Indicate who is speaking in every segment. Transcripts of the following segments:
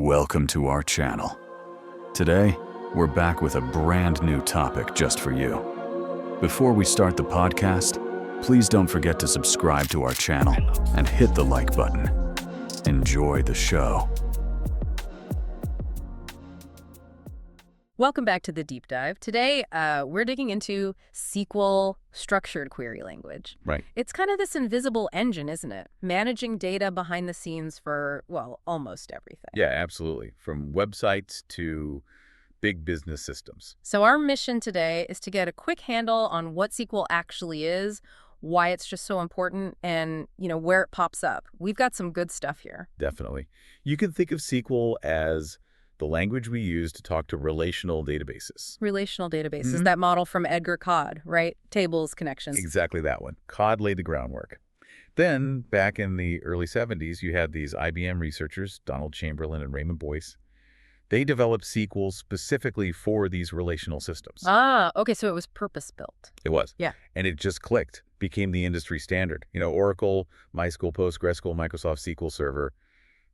Speaker 1: Welcome to our channel. Today, we're back with a brand new topic just for you. Before we start the podcast, please don't forget to subscribe to our channel and hit the like button. Enjoy the show.
Speaker 2: Welcome back to the deep dive. Today, we're digging into SQL structured query language.
Speaker 3: Right.
Speaker 2: It's kind of this invisible engine, isn't it? Managing data behind the scenes for, well, almost everything.
Speaker 3: Yeah, absolutely. From websites to big business systems.
Speaker 2: So our mission today is to get a quick handle on what SQL actually is, why it's just so important, and, where it pops up. We've got some good stuff here.
Speaker 3: Definitely. You can think of SQL as the language we use to talk to relational databases.
Speaker 2: Relational databases, that model from Edgar Codd, right? Tables, connections.
Speaker 3: Exactly that one. Codd laid the groundwork. Then, back in the early 70s, you had these IBM researchers, Donald Chamberlain and Raymond Boyce. They developed SQL specifically for these relational systems.
Speaker 2: Ah, okay, so it was purpose-built.
Speaker 3: It was.
Speaker 2: Yeah.
Speaker 3: And it just clicked, became the industry standard. Oracle, MySQL, PostgreSQL, Microsoft SQL Server,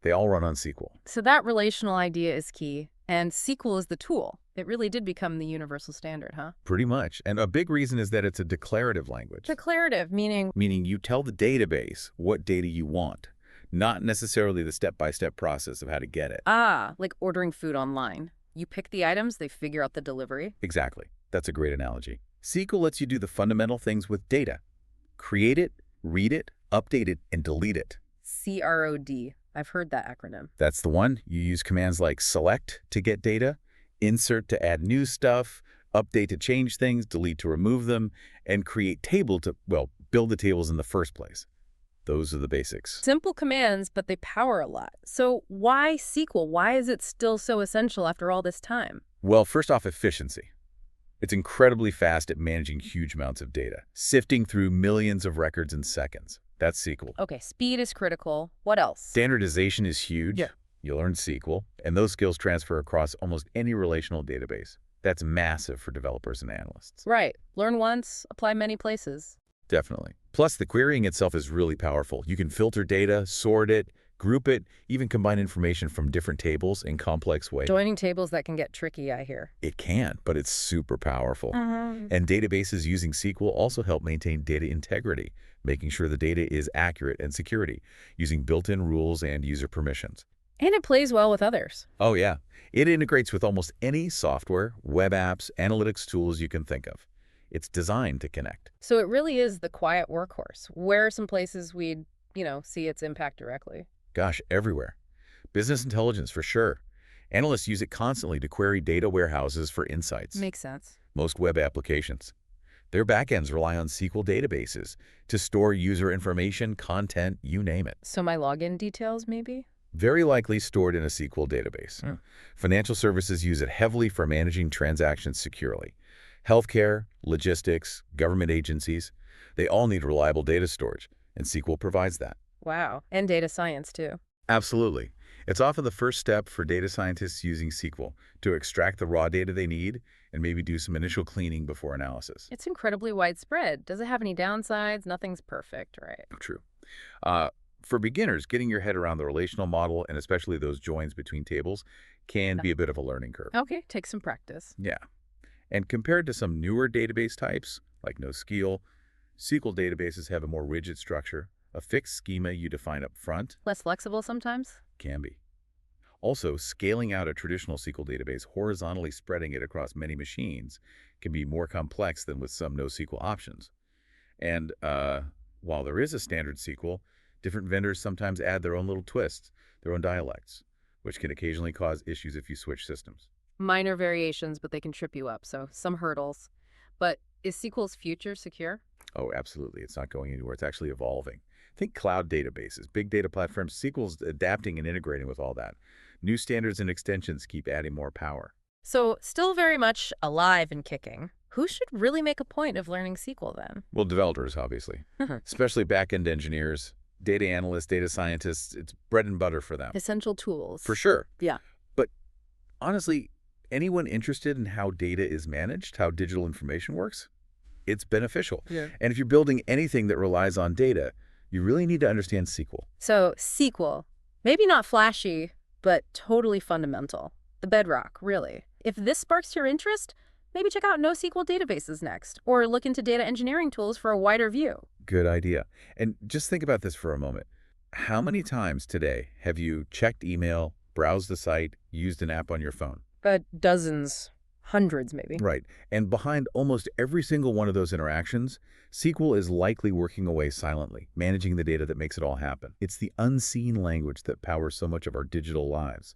Speaker 3: they all run on SQL.
Speaker 2: So that relational idea is key, and SQL is the tool. It really did become the universal standard, huh?
Speaker 3: Pretty much. And a big reason is that it's a declarative language.
Speaker 2: Declarative, meaning?
Speaker 3: Meaning you tell the database what data you want, not necessarily the step-by-step process of how to get it.
Speaker 2: Ah, like ordering food online. You pick the items, they figure out the delivery.
Speaker 3: Exactly. That's a great analogy. SQL lets you do the fundamental things with data. Create it, read it, update it, and delete it.
Speaker 2: CROD. I've heard that acronym.
Speaker 3: That's the one. You use commands like select to get data, insert to add new stuff, update to change things, delete to remove them, and create table to, build the tables in the first place. Those are the basics.
Speaker 2: Simple commands, but they power a lot. So why SQL? Why is it still so essential after all this time?
Speaker 3: Well, first off, efficiency. It's incredibly fast at managing huge amounts of data, sifting through millions of records in seconds. That's SQL.
Speaker 2: Okay, speed is critical. What else?
Speaker 3: Standardization is huge.
Speaker 2: Yeah.
Speaker 3: You learn SQL, and those skills transfer across almost any relational database. That's massive for developers and analysts.
Speaker 2: Right. Learn once, apply many places.
Speaker 3: Definitely. Plus, the querying itself is really powerful. You can filter data, sort it, group it, even combine information from different tables in complex ways.
Speaker 2: Joining tables, that can get tricky, I hear.
Speaker 3: It can, but it's super powerful. And databases using SQL also help maintain data integrity, making sure the data is accurate and security, using built-in rules and user permissions.
Speaker 2: And it plays well with others.
Speaker 3: Oh, yeah. It integrates with almost any software, web apps, analytics tools you can think of. It's designed to connect.
Speaker 2: So it really is the quiet workhorse. Where are some places we'd, see its impact directly?
Speaker 3: Gosh, everywhere. Business intelligence, for sure. Analysts use it constantly to query data warehouses for insights.
Speaker 2: Makes sense.
Speaker 3: Most web applications. Their backends rely on SQL databases to store user information, content, you name it.
Speaker 2: So my login details, maybe?
Speaker 3: Very likely stored in a SQL database. Financial services use it heavily for managing transactions securely. Healthcare, logistics, government agencies, they all need reliable data storage, and SQL provides that.
Speaker 2: Wow. And data science, too.
Speaker 3: Absolutely. It's often the first step for data scientists using SQL to extract the raw data they need and maybe do some initial cleaning before analysis.
Speaker 2: It's incredibly widespread. Does it have any downsides? Nothing's perfect, right?
Speaker 3: True. For beginners, getting your head around the relational model, and especially those joins between tables, can be a bit of a learning curve.
Speaker 2: Okay, take some practice.
Speaker 3: Yeah. And compared to some newer database types, like NoSQL, SQL databases have a more rigid structure, a fixed schema you define up front.
Speaker 2: Less flexible sometimes?
Speaker 3: Can be. Also, scaling out a traditional SQL database, horizontally spreading it across many machines, can be more complex than with some NoSQL options. And while there is a standard SQL, different vendors sometimes add their own little twists, their own dialects, which can occasionally cause issues if you switch systems.
Speaker 2: Minor variations, but they can trip you up, so some hurdles. But is SQL's future secure?
Speaker 3: Oh, absolutely. It's not going anywhere. It's actually evolving. Think cloud databases, big data platforms. SQL's adapting and integrating with all that. New standards and extensions keep adding more power.
Speaker 2: So still very much alive and kicking. Who should really make a point of learning SQL then?
Speaker 3: Well, developers, obviously, especially back-end engineers, data analysts, data scientists. It's bread and butter for them.
Speaker 2: Essential tools.
Speaker 3: For sure.
Speaker 2: Yeah.
Speaker 3: But honestly, anyone interested in how data is managed, how digital information works, it's beneficial.
Speaker 2: Yeah.
Speaker 3: And if you're building anything that relies on data, you really need to understand SQL.
Speaker 2: So SQL, maybe not flashy, but totally fundamental. The bedrock, really. If this sparks your interest, maybe check out NoSQL databases next, or look into data engineering tools for a wider view.
Speaker 3: Good idea. And just think about this for a moment. How many times today have you checked email, browsed a site, used an app on your phone?
Speaker 2: Dozens, hundreds maybe.
Speaker 3: Right. And behind almost every single one of those interactions, SQL is likely working away silently, managing the data that makes it all happen. It's the unseen language that powers so much of our digital lives.